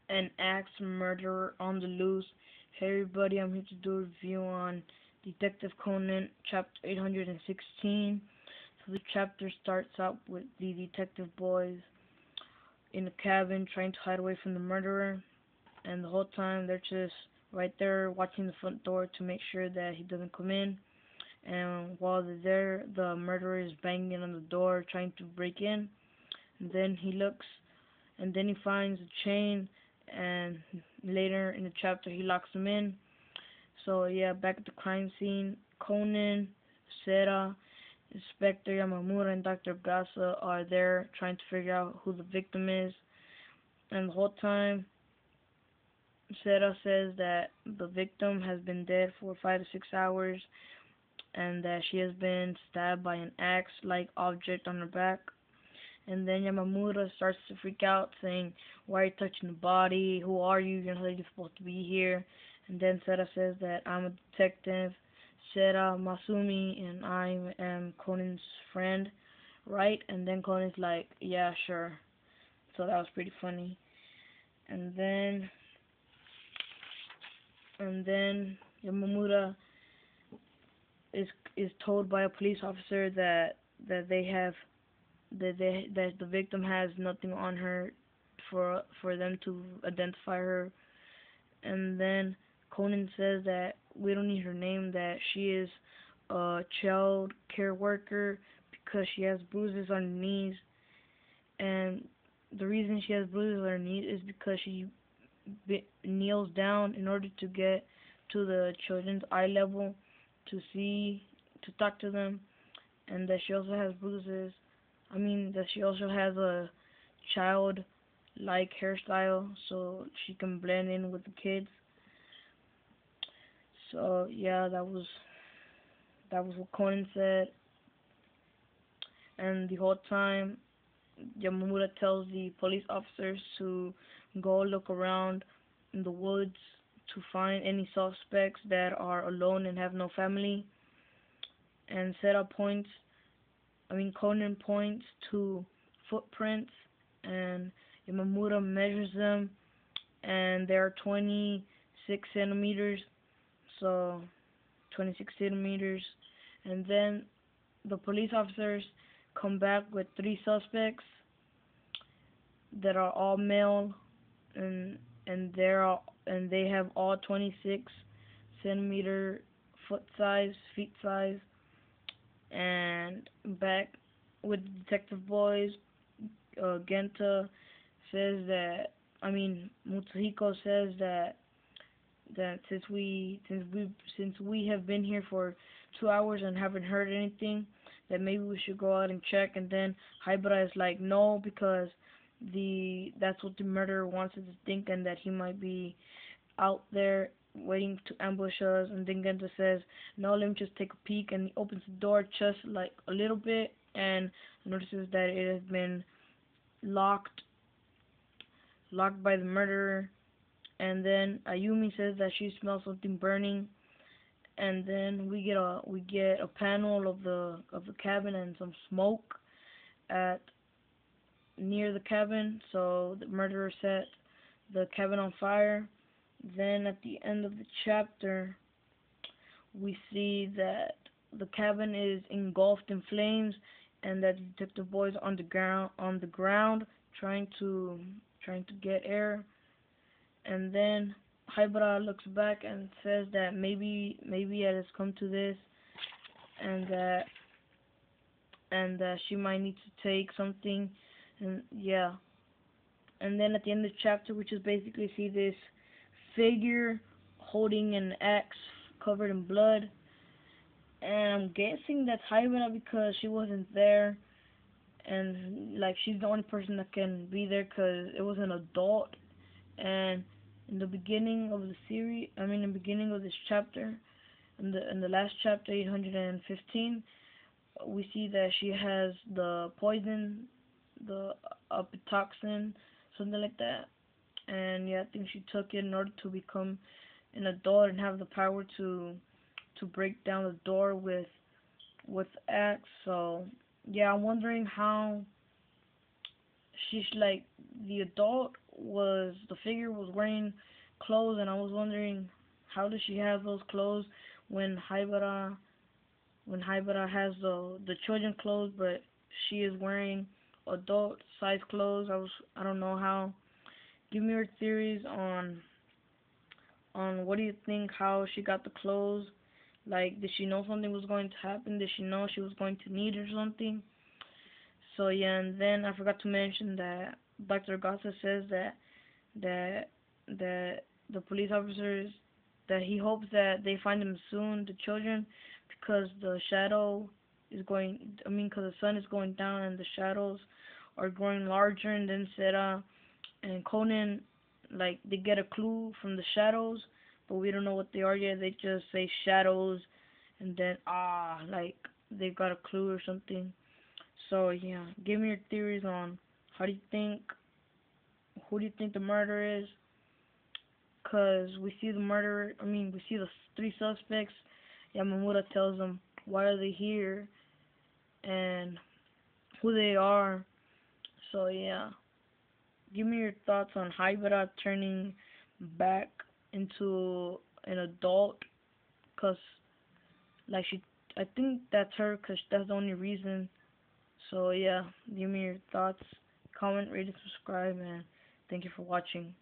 an axe murderer on the loose. Hey everybody, I'm here to do a review on Detective Conan, chapter 816. So the chapter starts out with the detective boys in a cabin trying to hide away from the murderer, and the whole time they're just right there watching the front door to make sure that he doesn't come in. And while they're there, the murderer is banging on the door trying to break in. And then he looks and then he finds a chain, and later in the chapter he locks him in. So yeah, back at the crime scene, Conan, Sera, Inspector Yamamura, and Dr. Gasa are there trying to figure out who the victim is. And the whole time, Sera says that the victim has been dead for 5 to 6 hours, and that she has been stabbed by an axe-like object on her back. And then Yamamura starts to freak out, saying, "Why are you touching the body? Who are you? You're not really supposed to be here." And then Sera says that I'm a detective, Sera Masumi, and I am Conan's friend, right? And then Conan's like, "Yeah, sure." So that was pretty funny. And then, and then Yamamura is is told by a police officer that they have that the victim has nothing on her for them to identify her. And then Conan says that we don't need her name, that she is a child care worker because she has bruises on her knees, and the reason she has bruises on her knees is because she kneels down in order to get to the children's eye level to talk to them, and that she also has bruises. I mean, that she also has a child-like hairstyle so she can blend in with the kids. So yeah, that was what Conan said, and the whole time Yamamura tells the police officers to go look around in the woods to find any suspects that are alone and have no family. And Conan points to footprints, and Yamamura measures them, and they are 26 centimeters, so 26 centimeters. And then the police officers come back with three suspects that are all male, and they have all 26 centimeter feet size. And back with the detective boys, Genta says that I mean Mutsuhiko says that since we have been here for 2 hours and haven't heard anything, that maybe we should go out and check. And then Haibara is like, no, because that's what the murderer wants us to think, and that he might be out there waiting to ambush us. And then Genta says, no, let me just take a peek. And he opens the door just like a little bit and notices that it has been locked, locked by the murderer. And then Ayumi says that she smells something burning. And then we get a panel of the cabin and some smoke at near the cabin. So the murderer set the cabin on fire. Then at the end of the chapter, we see that the cabin is engulfed in flames, and that the detective boys are on the ground trying to get air. And then Haibara looks back and says that maybe it has come to this, and that she might need to take something. And yeah, and then at the end of the chapter, we just basically see this figure holding an axe covered in blood. And I'm guessing that's Haibara because she wasn't there, and like she's the only person that can be there because it was an adult. And in the beginning of the series, I mean, in the beginning of this chapter, in the last chapter, 815, we see that she has the poison, the apitoxin, something like that. And yeah, I think she took it in order to become an adult and have the power to break down the door with axe. So yeah, I'm wondering how she's like the adult. the figure was wearing clothes, and I was wondering how does she have those clothes when Haibara has the children clothes, but she is wearing adult size clothes. I don't know how. Give me your theories on what do you think how she got the clothes. Like, did she know something was going to happen? Did she know she was going to need or something? So yeah, and then I forgot to mention that Dr. Gossa says that that the police officers, that he hopes that they find them soon, the children, because the shadow is going. I mean, because the sun is going down and the shadows are growing larger, and then Sarah and Conan, like, they get a clue from the shadows, but we don't know what they are yet. They just say shadows, and then like they got a clue or something. So yeah, give me your theories on how do you think, who do you think the murderer is? Cause we see the murderer. I mean, we see the three suspects. Yamamura tells them why are they here and who they are. So yeah, give me your thoughts on Haibara turning back into an adult. Cause like I think that's her. Cause that's the only reason. So yeah, give me your thoughts. Comment, rate, and subscribe, and thank you for watching.